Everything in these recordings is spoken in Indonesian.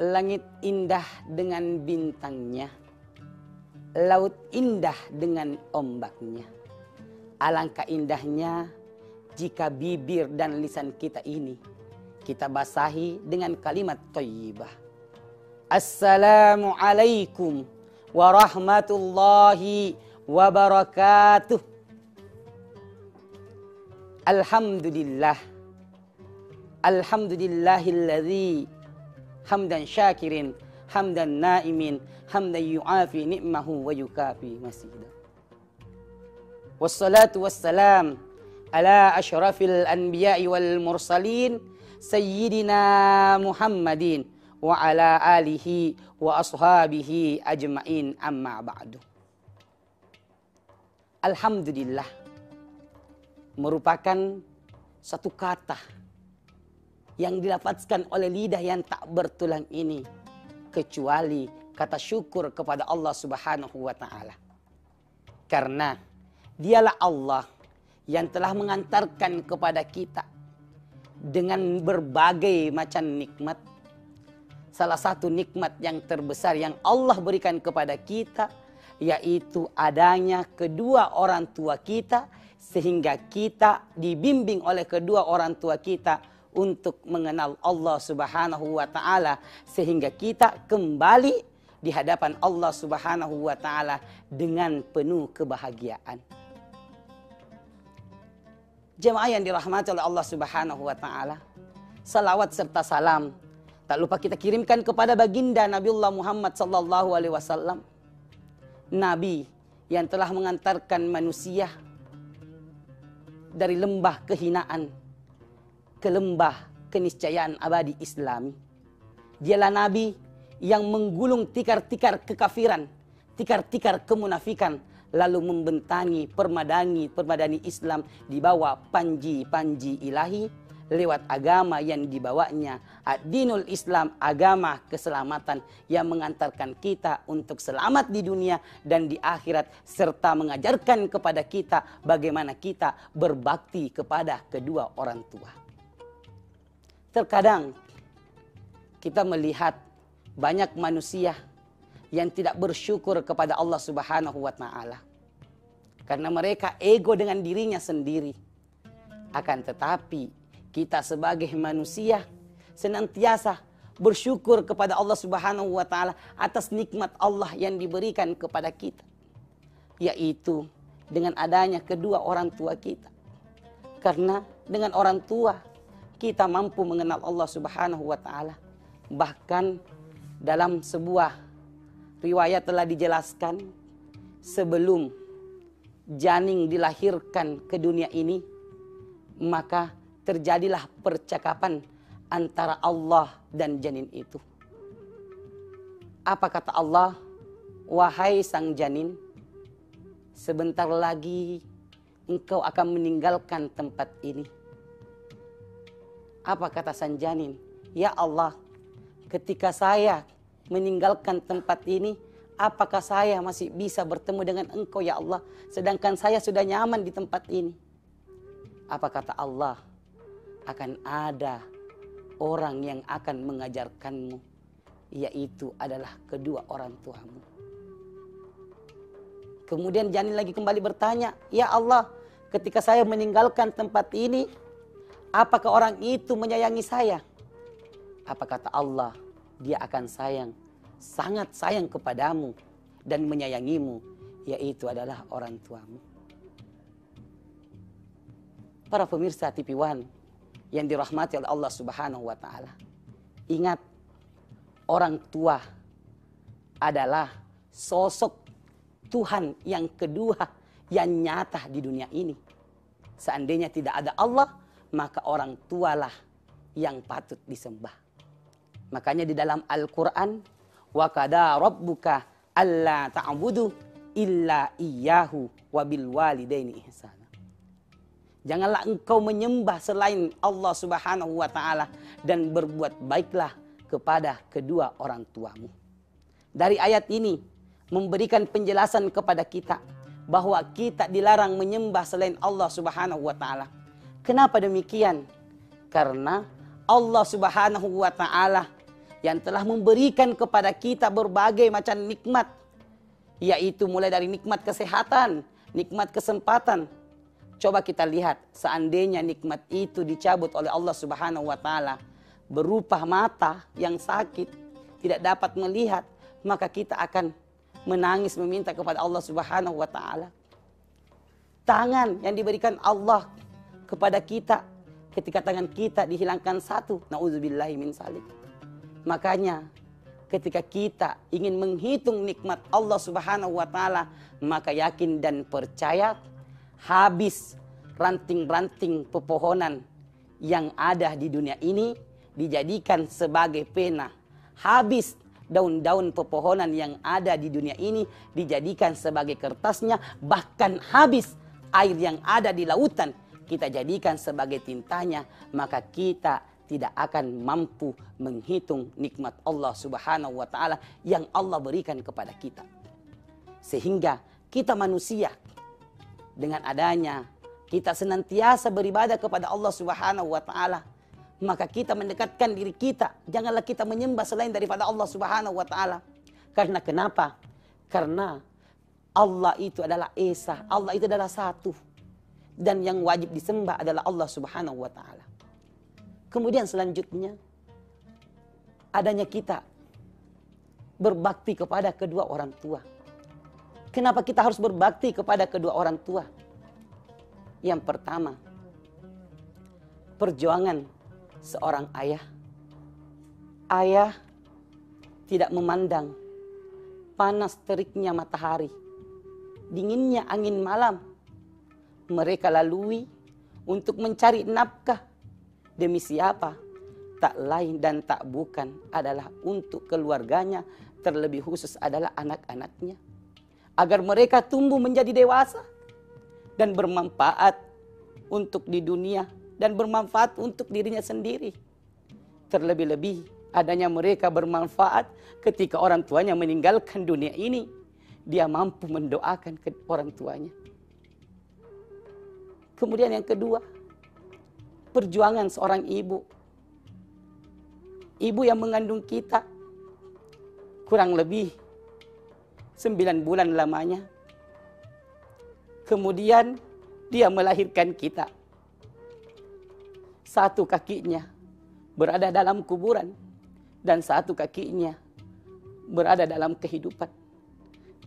Langit indah dengan bintangnya, laut indah dengan ombaknya. Alangkah indahnya jika bibir dan lisan kita ini kita basahi dengan kalimat thayyibah. Assalamualaikum warahmatullahi wabarakatuh. Alhamdulillah. Alhamdulillahilladzi hamdan syakirin, hamdan naimin, hamdan yu'afi ni'mahu wa yukafi masjidah. Wassalatu wassalam ala ashrafil anbiya'i wal mursalin sayyidina Muhammadin wa ala alihi wa ashabihi ajma'in, amma ba'du. Alhamdulillah merupakan satu kata yang dilafazkan oleh lidah yang tak bertulang ini, kecuali kata syukur kepada Allah Subhanahu wa ta'ala. Karena dialah Allah yang telah mengantarkan kepada kita dengan berbagai macam nikmat. Salah satu nikmat yang terbesar yang Allah berikan kepada kita, yaitu adanya kedua orang tua kita, sehingga kita dibimbing oleh kedua orang tua kita untuk mengenal Allah Subhanahu wa ta'ala, sehingga kita kembali di hadapan Allah Subhanahu wa ta'ala dengan penuh kebahagiaan. Jemaah yang dirahmati oleh Allah Subhanahu wa ta'ala, salawat serta salam tak lupa kita kirimkan kepada baginda Nabiullah Muhammad sallallahu alaihi wasallam, nabi yang telah mengantarkan manusia dari lembah kehinaan ke lembah keniscayaan abadi Islami. Dialah nabi yang menggulung tikar-tikar kekafiran, tikar-tikar kemunafikan, lalu membentangi permadani Islam di bawah panji-panji ilahi lewat agama yang dibawanya, ad-dinul Islam, agama keselamatan yang mengantarkan kita untuk selamat di dunia dan di akhirat, serta mengajarkan kepada kita bagaimana kita berbakti kepada kedua orang tua. Terkadang kita melihat banyak manusia yang tidak bersyukur kepada Allah Subhanahu wa ta'ala, karena mereka ego dengan dirinya sendiri. Akan tetapi kita sebagai manusia senantiasa bersyukur kepada Allah Subhanahu wa ta'ala atas nikmat Allah yang diberikan kepada kita, yaitu dengan adanya kedua orang tua kita. Karena dengan orang tua kita mampu mengenal Allah Subhanahu wa ta'ala. Bahkan dalam sebuah riwayat telah dijelaskan, sebelum janin dilahirkan ke dunia ini, maka terjadilah percakapan antara Allah dan janin itu. Apa kata Allah? Wahai sang janin, sebentar lagi engkau akan meninggalkan tempat ini. Apa kata sang janin? Ya Allah, ketika saya meninggalkan tempat ini, apakah saya masih bisa bertemu dengan engkau ya Allah, sedangkan saya sudah nyaman di tempat ini? Apa kata Allah? Akan ada orang yang akan mengajarkanmu, yaitu adalah kedua orang tuamu. Kemudian janin lagi kembali bertanya, ya Allah, ketika saya meninggalkan tempat ini, apakah orang itu menyayangi saya? Apa kata Allah? Dia akan sayang, sangat sayang kepadamu dan menyayangimu, yaitu adalah orang tuamu. Para pemirsa TV One yang dirahmati oleh Allah Subhanahu wa ta'ala, ingat, orang tua adalah sosok Tuhan yang kedua yang nyata di dunia ini. Seandainya tidak ada Allah, maka orang tualah yang patut disembah. Makanya di dalam Al-Quran, wa qada rabbuka alla ta'budu illa iyyahu wa bil walidaini ihsana. Janganlah engkau menyembah selain Allah Subhanahu wa ta'ala, dan berbuat baiklah kepada kedua orang tuamu. Dari ayat ini memberikan penjelasan kepada kita bahwa kita dilarang menyembah selain Allah Subhanahu wa ta'ala. Kenapa demikian? Karena Allah Subhanahu wa ta'ala yang telah memberikan kepada kita berbagai macam nikmat, yaitu mulai dari nikmat kesehatan, nikmat kesempatan. Coba kita lihat, seandainya nikmat itu dicabut oleh Allah Subhanahu wa Ta'ala berupa mata yang sakit, tidak dapat melihat, maka kita akan menangis meminta kepada Allah Subhanahu wa Ta'ala. Tangan yang diberikan Allah kepada kita, ketika tangan kita dihilangkan satu, na'udzubillahi min salik. Makanya ketika kita ingin menghitung nikmat Allah Subhanahu wa Ta'ala, maka yakin dan percaya habis ranting-ranting pepohonan yang ada di dunia ini dijadikan sebagai pena. Habis daun-daun pepohonan yang ada di dunia ini dijadikan sebagai kertasnya. Bahkan habis air yang ada di lautan kita jadikan sebagai tintanya. Maka kita tidak akan mampu menghitung nikmat Allah Subhanahu wa Ta'ala yang Allah berikan kepada kita. Sehingga kita manusia, dengan adanya kita senantiasa beribadah kepada Allah Subhanahu wa Ta'ala, maka kita mendekatkan diri kita. Janganlah kita menyembah selain daripada Allah Subhanahu wa Ta'ala. Karena kenapa? Karena Allah itu adalah Esa, Allah itu adalah satu. Dan yang wajib disembah adalah Allah Subhanahu wa Ta'ala. Kemudian selanjutnya, adanya kita berbakti kepada kedua orang tua. Kenapa kita harus berbakti kepada kedua orang tua? Yang pertama, perjuangan seorang ayah. Ayah tidak memandang panas teriknya matahari, dinginnya angin malam. Mereka lalui untuk mencari nafkah. Demi siapa? Tak lain dan tak bukan adalah untuk keluarganya, terlebih khusus adalah anak-anaknya. Agar mereka tumbuh menjadi dewasa dan bermanfaat untuk di dunia dan bermanfaat untuk dirinya sendiri. Terlebih-lebih adanya mereka bermanfaat ketika orang tuanya meninggalkan dunia ini. Dia mampu mendoakan ke orang tuanya. Kemudian yang kedua, perjuangan seorang ibu. Ibu yang mengandung kita kurang lebih 9 bulan lamanya. Kemudian dia melahirkan kita. Satu kakinya berada dalam kuburan dan satu kakinya berada dalam kehidupan.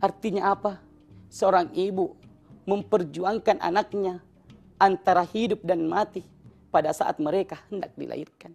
Artinya apa? Seorang ibu memperjuangkan anaknya antara hidup dan mati pada saat mereka hendak dilahirkan.